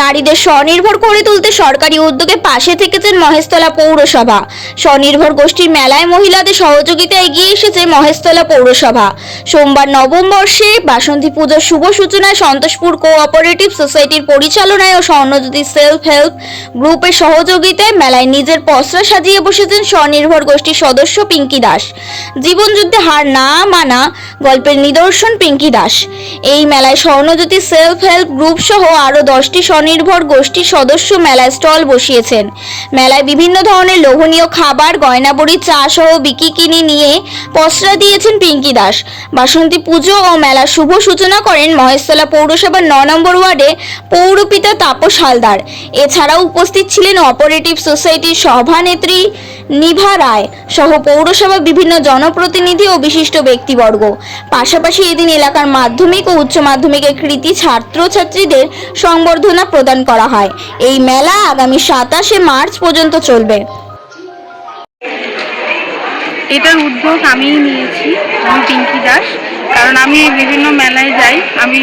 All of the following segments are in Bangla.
নারীদের স্বনির্ভর করে তুলতে সরকারি উদ্যোগে পাশে থেকেছেন মহেশতলা পৌরসভা। স্বনির্ভর গোষ্ঠীর মেলায় মহিলাদের সহযোগিতায় এগিয়ে এসেছে মহেশতলা পৌরসভা। সোমবার নবম বর্ষে বাসন্তী পুজোর শুভ সূচনায় সন্তোষপুর কোঅপারেটিভ সোসাইটির পরিচালনায় ও স্বর্ণজ্যোতি সেলফ হেল্প গ্রুপের সহযোগিতায় মেলায় নিজের পসরা সাজিয়ে বসেছেন স্বনির্ভর গোষ্ঠীর সদস্য পিঙ্কি দাস। জীবনযুদ্ধে হার না মানা গল্পের নিদর্শন পিঙ্কি দাস। এই মেলায় স্বর্ণজ্যোতি সেলফ হেল্প গ্রুপ সহ আরও 10টি স্বনির্ভর গোষ্ঠীর সদস্য মেলায় স্টল বসিয়েছেন। মেলায় বিভিন্ন ধরনের লোভনীয় খাবার, গয়নাবড়ি, চা সহ বিকিনি নিয়ে পসরা দিয়েছেন পিঙ্কি দাস। বাসন্তী পুজো ও মেলার শুভ সূচনা করেন মহেশতলা পৌরসভার 9 নম্বর ওয়ার্ডে পৌরপিতা তাপস হালদার। এছাড়াও উপস্থিত ছিলেন অপারেটিভ সোসাইটির সভানেত্রী নিভা রায় সহ পৌরসভার বিভিন্ন জনপ্রতিনিধি ও বিশিষ্ট ব্যক্তিবর্গ। পাশাপাশি এদিন এলাকার মাধ্যমিক ও উচ্চ মাধ্যমিকের কৃতী ছাত্রছাত্রীদের সংবর্ধনা প্রদান করা হয়। এই মেলা আগামী 27শে মার্চ পর্যন্ত চলবে। এটার উদ্যোগ আমিই নিয়েছি, আমি পিঙ্কি দাস। কারণ আমি বিভিন্ন মেলায় যাই। আমি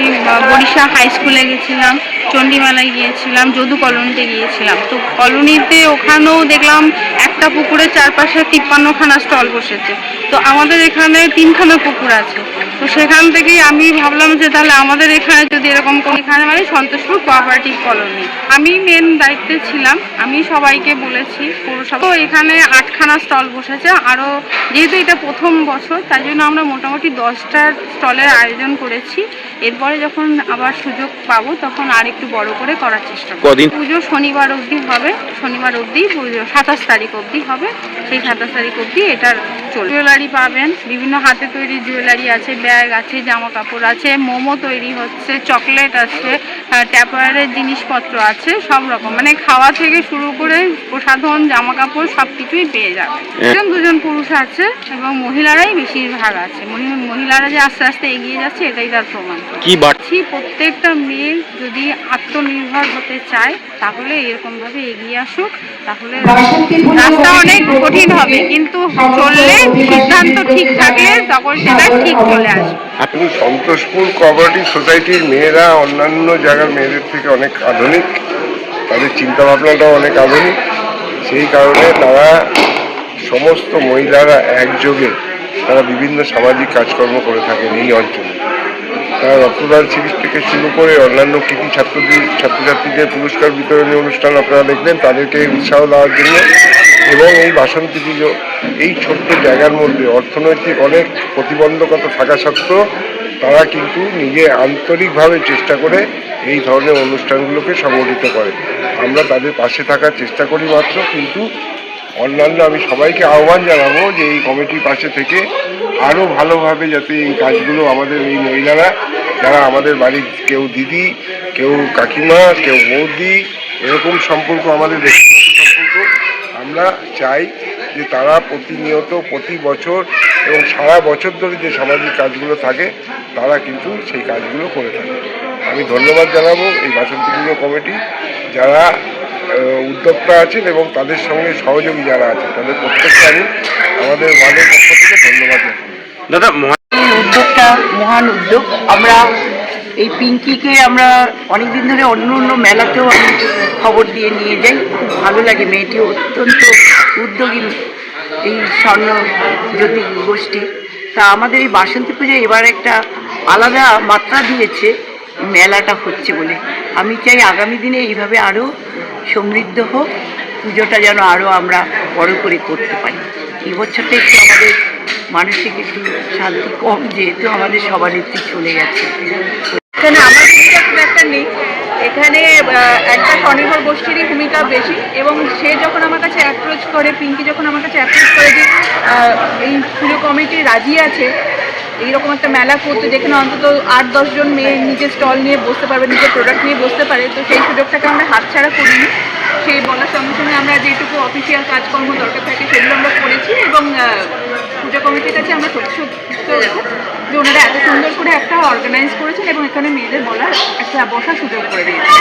বরিশা হাই স্কুলে গেছিলাম, চণ্ডী মেলায় গিয়েছিলাম, যদু কলোনিতে গিয়েছিলাম। তো কলোনিতে ওখানেও দেখলাম একটা পুকুরের চারপাশে 53খানা স্টল বসেছে। তো আমাদের এখানে 3খানা পুকুর আছে। তো সেখান থেকেই আমি ভাবলাম যে তাহলে আমাদের এখানে যদি এরকম কোনো, এখানে মানে সন্তোষপুর কোঅপারেটিভ কলোনি, আমি মেন দায়িত্বে ছিলাম। আমি সবাইকে বলেছি পৌরসভা, তো এখানে 8খানা স্টল বসেছে। আরও যেহেতু এটা প্রথম বছর, তাই জন্য আমরা মোটামুটি 10টা স্টলের আয়োজন করেছি। এরপরে যখন আবার সুযোগ পাবো তখন আর একটু বড় করে করার চেষ্টা করব। পুজো শনিবার অবধি হবে, শনিবার অবধি পুজো 27 তারিখ অবধি হবে। সেই 27 তারিখ অবধি এটার চলবে। জুয়েলারি পাবেন, বিভিন্ন হাতে তৈরি জুয়েলারি আছে, ব্যাগ আছে, জামা কাপড় আছে, মোমো তৈরি হচ্ছে, চকলেট আছে, ট্যাপওয়্যারের জিনিসপত্র আছে, সব রকম, মানে খাওয়া থেকে শুরু করে প্রসাধন, জামা কাপড় সব কিছুই পেয়ে যাবে। দুজন পুরুষ আছে এবং মহিলারাই বেশিরভাগ আছে। মহিলারা যে আস্তে আস্তে এগিয়ে যাচ্ছে এটাই তার প্রমাণ। কি বাড়ছি, প্রত্যেকটা মেয়ে যদি আত্মনির্ভর হতে চায় তাহলে এরকম ভাবে এগিয়ে আসুক। তাহলে রাস্তা অনেক কঠিন হবে, কিন্তু চললে, সিদ্ধান্ত ঠিক থাকলে তখন সেটা ঠিক চলে আসবে। আপনি সন্তোষপুর কোঅপারেটিভ সোসাইটির মেয়েরা অন্যান্য জায়গার মেয়েদের থেকে অনেক আধুনিক, তাদের চিন্তাভাবনাটাও অনেক আধুনিক। সেই কারণে তারা সমস্ত মহিলারা একযোগে তারা বিভিন্ন সামাজিক কাজকর্ম করে থাকেন এই অঞ্চলে। তারা রক্তদান শিবির থেকে শুরু করে অন্যান্য কৃতি ছাত্রছাত্রীদের পুরস্কার বিতরণী অনুষ্ঠান আপনারা দেখলেন, তাদেরকে উৎসাহ দেওয়ার জন্য। এবং এই বাসন্তী পুজো এই ছোট্ট জায়গার মধ্যে অর্থনৈতিক অনেক প্রতিবন্ধকতা থাকা সত্ত্বেও তারা কিন্তু নিজে আন্তরিকভাবে চেষ্টা করে এই ধরনের অনুষ্ঠানগুলোকে সংগঠিত করে। আমরা তাদের পাশে থাকার চেষ্টা করি মাত্র, কিন্তু অন্যান্য আমি সবাইকে আহ্বান জানাবো যে এই কমিটির পাশে থেকে আরও ভালোভাবে যাতে এই কাজগুলো আমাদের এই মহিলারা, যারা আমাদের বাড়ির কেউ দিদি, কেউ কাকিমা, কেউ বৌদি, এরকম সম্পর্ক আমাদের ব্যক্তিগত সম্পর্ক, আমরা চাই যে তারা প্রতিনিয়ত প্রতি বছর এবং সারা বছর ধরে যে সামাজিক কাজগুলো থাকে তারা কিন্তু সেই কাজগুলো করে থাকে। আমি ধন্যবাদ জানাবো এই বাসন্তী পুজো কমিটি, যারা উদ্যোক্তা আছেন এবং তাদের সঙ্গে সহযোগী যারা আছেন, তাদের প্রত্যেককে আমি আমাদের ওয়ার্ডের পক্ষ থেকে ধন্যবাদ জানাই। দাদা, এই উদ্যোগটা মহান উদ্যোগ। আমরা এই পিঙ্কিকে আমরা অনেকদিন ধরে অন্য অন্য মেলাতেও আমি খবর দিয়ে নিয়ে যাই। খুব ভালো লাগে, মেয়েটি অত্যন্ত উদ্যোগী এই স্বর্ণজ্যোতি গোষ্ঠী। তা আমাদের এই বাসন্তী পুজোয় এবার একটা আলাদা মাত্রা দিয়েছে মেলাটা হচ্ছে বলে। আমি চাই আগামী দিনে এইভাবে আরও সমৃদ্ধ হোক, পুজোটা যেন আরও আমরা বড় করে করতে পারি। এই বছরটা একটু আমাদের মানসিক একটু শান্তি কম, যেহেতু আমাদের সবার নেত্রী চলে গেছে। এখানে আমার ভূমিকা খুব একটা নেই, এখানে একটা স্বনির্ভর গোষ্ঠীরই ভূমিকা বেশি। এবং সে যখন আমার কাছে অ্যাপ্রোচ করে, পিঙ্কি যখন আমার কাছে অ্যাপ্রোচ করে যে এই পুজো কমিটি রাজি আছে এইরকম একটা মেলা করতে, যেখানে অন্তত 8-10 জন মেয়ে নিজের স্টল নিয়ে বসতে পারবে, নিজের প্রোডাক্ট নিয়ে বসতে পারে, তো সেই সুযোগটাকে আমরা হাতছাড়া করিনি। সেই বলার সঙ্গে সঙ্গে আমরা যেটুকু অফিসিয়াল কাজকর্ম দরকার থাকে সেগুলো আমরা করেছি। এবং পুজো কমিটির কাছে আমরা সত্যি যে ওনারা এত সুন্দর করে একটা অর্গানাইজ করেছেন এবং এখানে মেয়েদের বলার একটা বসার সুযোগ করে দিয়েছে।